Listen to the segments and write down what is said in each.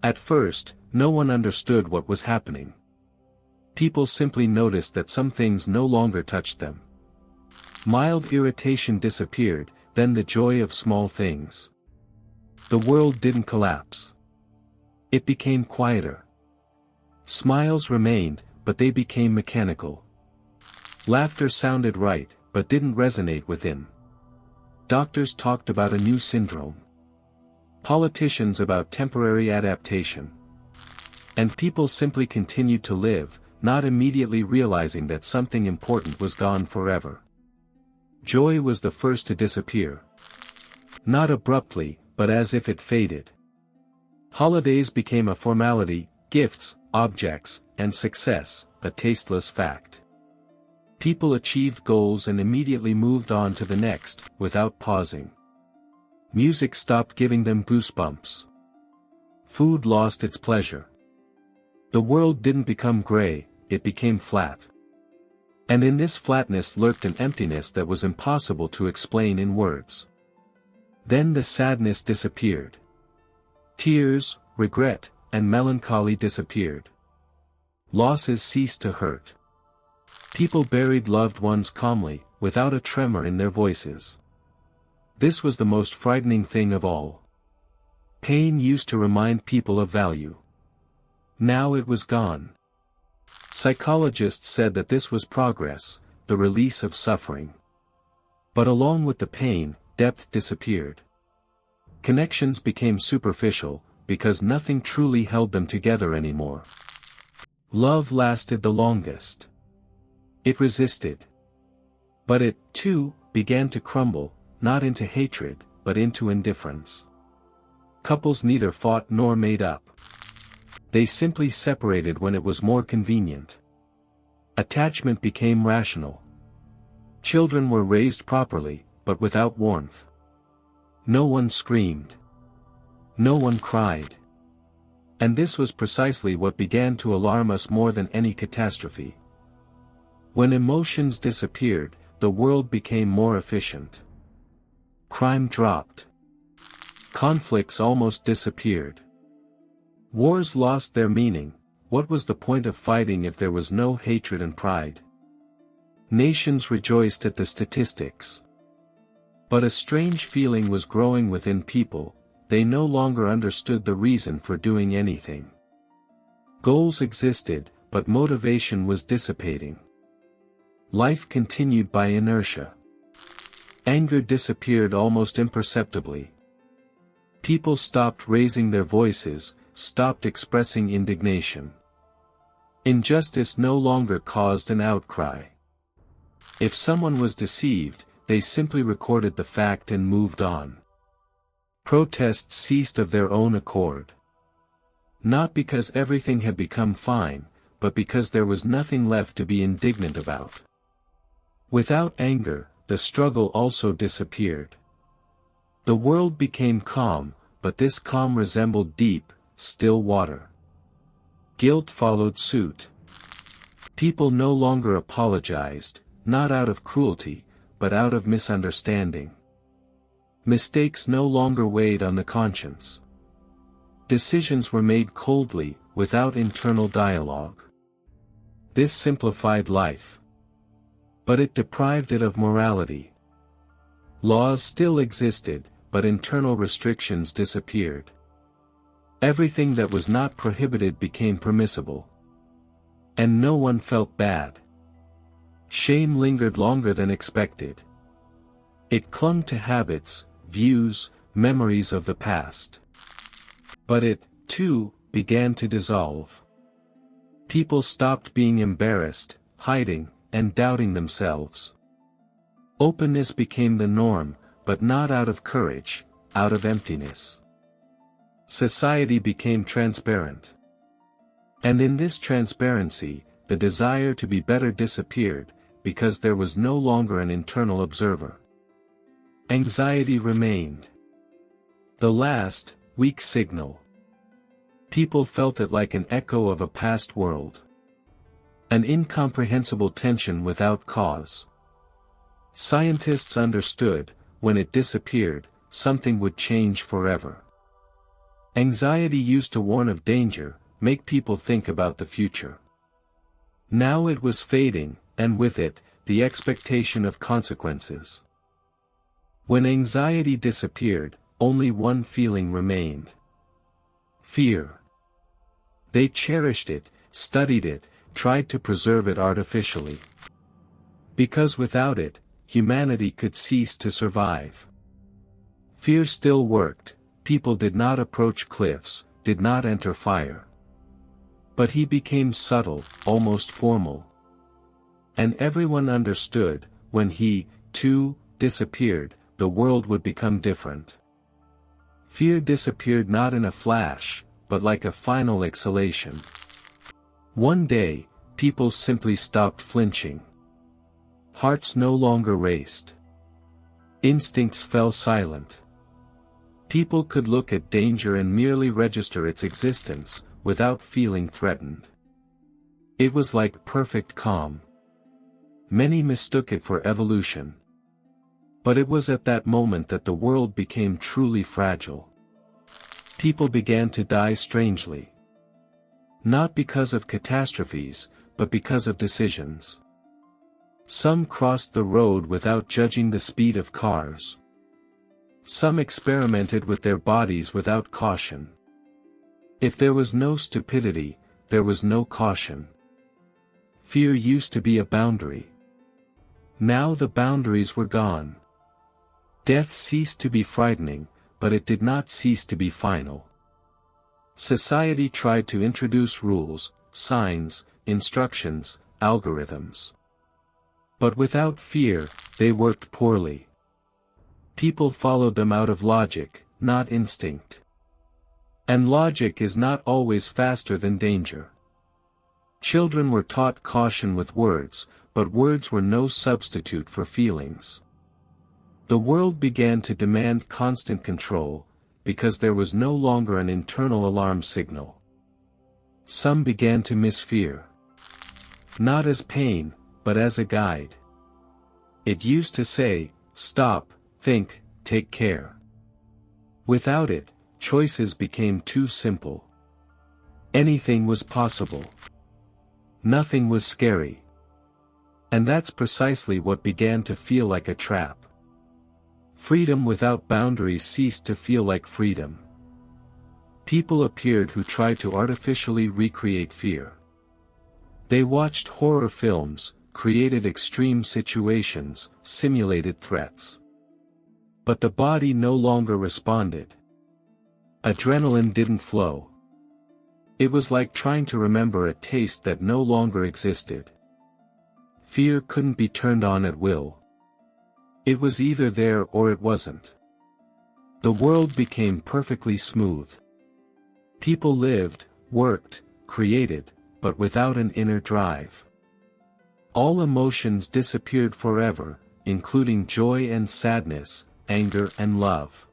At first, no one understood what was happening. People simply noticed that some things no longer touched them. Mild irritation disappeared, then the joy of small things. The world didn't collapse. It became quieter. Smiles remained, but they became mechanical. Laughter sounded right, but didn't resonate within. Doctors talked about a new syndrome. Politicians about temporary adaptation. And people simply continued to live, not immediately realizing that something important was gone forever. Joy was the first to disappear. Not abruptly, but as if it faded. Holidays became a formality, gifts, objects, and success, a tasteless fact. People achieved goals and immediately moved on to the next, without pausing. Music stopped giving them goosebumps. Food lost its pleasure. The world didn't become gray, it became flat. And in this flatness lurked an emptiness that was impossible to explain in words. Then the sadness disappeared. Tears, regret, and melancholy disappeared. Losses ceased to hurt. People buried loved ones calmly, without a tremor in their voices. This was the most frightening thing of all. Pain used to remind people of value. Now it was gone. Psychologists said that this was progress, the release of suffering. But along with the pain, depth disappeared. Connections became superficial, because nothing truly held them together anymore. Love lasted the longest. It resisted. But it, too, began to crumble, not into hatred, but into indifference. Couples neither fought nor made up. They simply separated when it was more convenient. Attachment became rational. Children were raised properly, but without warmth. No one screamed. No one cried. And this was precisely what began to alarm us more than any catastrophe. When emotions disappeared, the world became more efficient. Crime dropped. Conflicts almost disappeared. Wars lost their meaning. What was the point of fighting if there was no hatred and pride? Nations rejoiced at the statistics. But a strange feeling was growing within people, they no longer understood the reason for doing anything. Goals existed, but motivation was dissipating. Life continued by inertia. Anger disappeared almost imperceptibly. People stopped raising their voices, stopped expressing indignation. Injustice no longer caused an outcry. If someone was deceived, they simply recorded the fact and moved on. Protests ceased of their own accord. Not because everything had become fine, but because there was nothing left to be indignant about. Without anger, the struggle also disappeared. The world became calm, but this calm resembled deep, still water. Guilt followed suit. People no longer apologized, not out of cruelty, but out of misunderstanding. Mistakes no longer weighed on the conscience. Decisions were made coldly, without internal dialogue. This simplified life. But it deprived it of morality. Laws still existed, but internal restrictions disappeared. Everything that was not prohibited became permissible. And no one felt bad. Shame lingered longer than expected. It clung to habits, views, memories of the past. But it, too, began to dissolve. People stopped being embarrassed, hiding, and doubting themselves. Openness became the norm, but not out of courage, out of emptiness. Society became transparent. And in this transparency, the desire to be better disappeared, because there was no longer an internal observer. Anxiety remained. The last, weak signal. People felt it like an echo of a past world. An incomprehensible tension without cause. Scientists understood, when it disappeared, something would change forever. Anxiety used to warn of danger, make people think about the future. Now it was fading, and with it, the expectation of consequences. When anxiety disappeared, only one feeling remained. Fear. They cherished it, studied it, tried to preserve it artificially. Because without it, humanity could cease to survive. Fear still worked, people did not approach cliffs, did not enter fire. But he became subtle, almost formal. And everyone understood, when he, too, disappeared, the world would become different. Fear disappeared not in a flash, but like a final exhalation. One day, people simply stopped flinching. Hearts no longer raced. Instincts fell silent. People could look at danger and merely register its existence, without feeling threatened. It was like perfect calm. Many mistook it for evolution. But it was at that moment that the world became truly fragile. People began to die strangely. Not because of catastrophes, but because of decisions. Some crossed the road without judging the speed of cars. Some experimented with their bodies without caution. If there was no stupidity, there was no caution. Fear used to be a boundary. Now the boundaries were gone. Death ceased to be frightening, but it did not cease to be final. Society tried to introduce rules, signs, instructions, algorithms. But without fear, they worked poorly. People followed them out of logic, not instinct. And logic is not always faster than danger. Children were taught caution with words, but words were no substitute for feelings. The world began to demand constant control, because there was no longer an internal alarm signal. Some began to miss fear. Not as pain, but as a guide. It used to say, stop, think, take care. Without it, choices became too simple. Anything was possible. Nothing was scary. And that's precisely what began to feel like a trap. Freedom without boundaries ceased to feel like freedom. People appeared who tried to artificially recreate fear. They watched horror films, created extreme situations, simulated threats. But the body no longer responded. Adrenaline didn't flow. It was like trying to remember a taste that no longer existed. Fear couldn't be turned on at will. It was either there or it wasn't. The world became perfectly smooth. People lived, worked, created, but without an inner drive. All emotions disappeared forever, including joy and sadness, anger and love.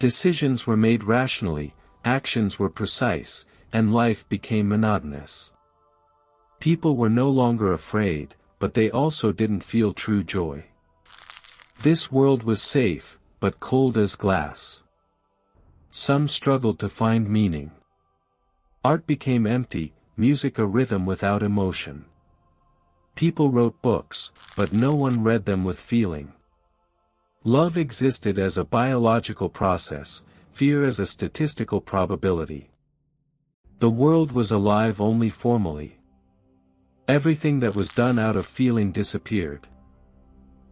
Decisions were made rationally, actions were precise, and life became monotonous. People were no longer afraid, but they also didn't feel true joy. This world was safe, but cold as glass. Some struggled to find meaning. Art became empty, music a rhythm without emotion. People wrote books, but no one read them with feeling. Love existed as a biological process, fear as a statistical probability. The world was alive only formally. Everything that was done out of feeling disappeared.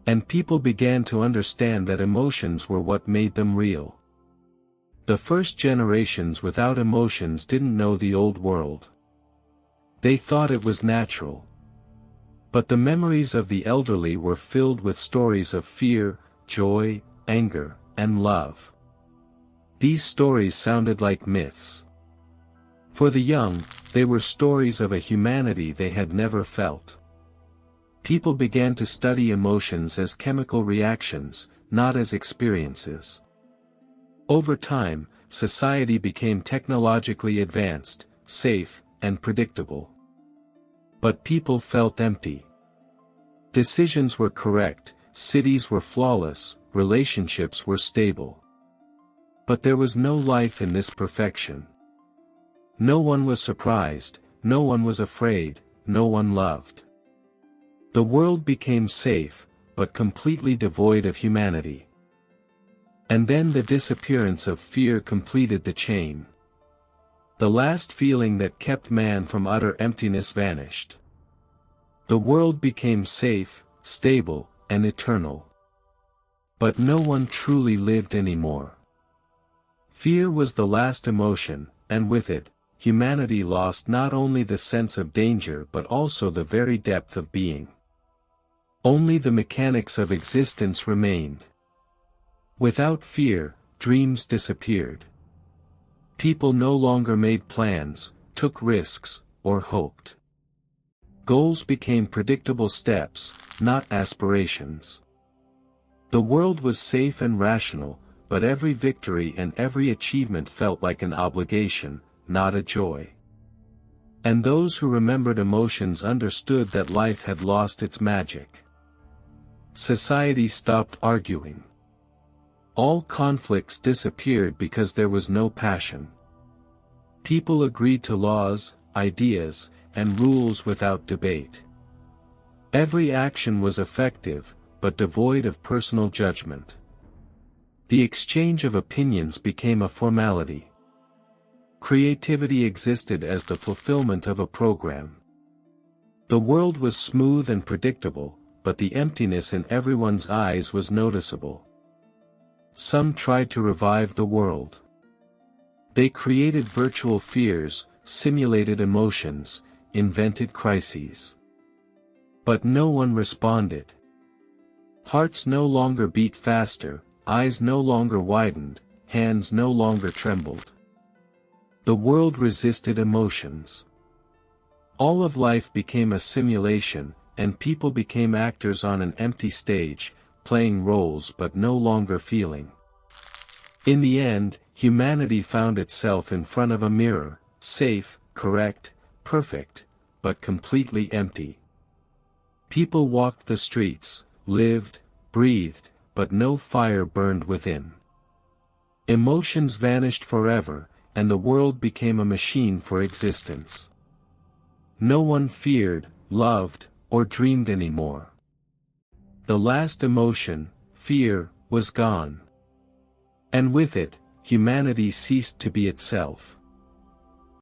And people began to understand that emotions were what made them real. The first generations without emotions didn't know the old world. They thought it was natural. But the memories of the elderly were filled with stories of fear, joy, anger, and love. These stories sounded like myths. For the young, they were stories of a humanity they had never felt. People began to study emotions as chemical reactions, not as experiences. Over time, society became technologically advanced, safe, and predictable. But people felt empty. Decisions were correct, cities were flawless, relationships were stable. But there was no life in this perfection. No one was surprised, no one was afraid, no one loved. The world became safe, but completely devoid of humanity. And then the disappearance of fear completed the chain. The last feeling that kept man from utter emptiness vanished. The world became safe, stable, and eternal. But no one truly lived anymore. Fear was the last emotion, and with it, humanity lost not only the sense of danger but also the very depth of being. Only the mechanics of existence remained. Without fear, dreams disappeared. People no longer made plans, took risks, or hoped. Goals became predictable steps, not aspirations. The world was safe and rational, but every victory and every achievement felt like an obligation, not a joy. And those who remembered emotions understood that life had lost its magic. Society stopped arguing. All conflicts disappeared because there was no passion. People agreed to laws, ideas, and rules without debate. Every action was effective, but devoid of personal judgment. The exchange of opinions became a formality. Creativity existed as the fulfillment of a program. The world was smooth and predictable, but the emptiness in everyone's eyes was noticeable. Some tried to revive the world. They created virtual fears, simulated emotions, invented crises. But no one responded. Hearts no longer beat faster, eyes no longer widened, hands no longer trembled. The world resisted emotions. All of life became a simulation, and people became actors on an empty stage, playing roles but no longer feeling. In the end, humanity found itself in front of a mirror, safe, correct, perfect, but completely empty. People walked the streets, lived, breathed, but no fire burned within. Emotions vanished forever, and the world became a machine for existence. No one feared, loved, or dreamed anymore. The last emotion, fear, was gone. And with it, humanity ceased to be itself.